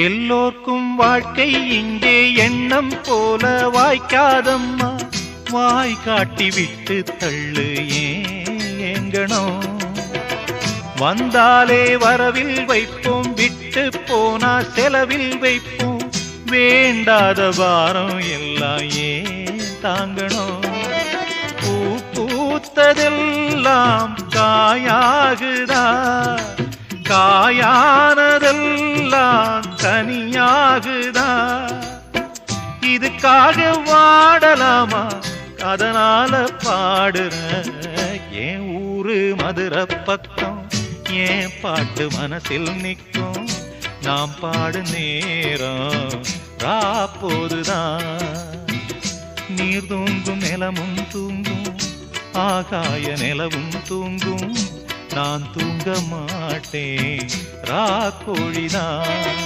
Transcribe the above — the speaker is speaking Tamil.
எல்லோர்க்கும் வாழ்க்கை இங்கே எண்ணம் போல வாய்க்காதம்மா. வாய் காட்டி விட்டு தள்ளு ஏங்கணும். வந்தாலே வரவில் வைப்போம், விட்டு போனா செலவில் வைப்போம். வேண்டாத பாரம் எல்லாம் ஏன் தாங்கணும். பூ பூத்ததெல்லாம் காயாகுதா, காயானதெல்லாம் தனியாகுதா. இதுக்காக வாடலாமா, அதனால பாடுற. என் ஊரு மதுரை பக்கம், என் பாட்டு மனசில் நிற்கும். நாம் பாடு நேரம் ராப்போதுதான். நீர் தூங்கும் நிலமும் தூங்கும், ஆகாய நிலவும் தூங்கும். நான் தூங்க மாட்டேன் ராக்கோழிதான்.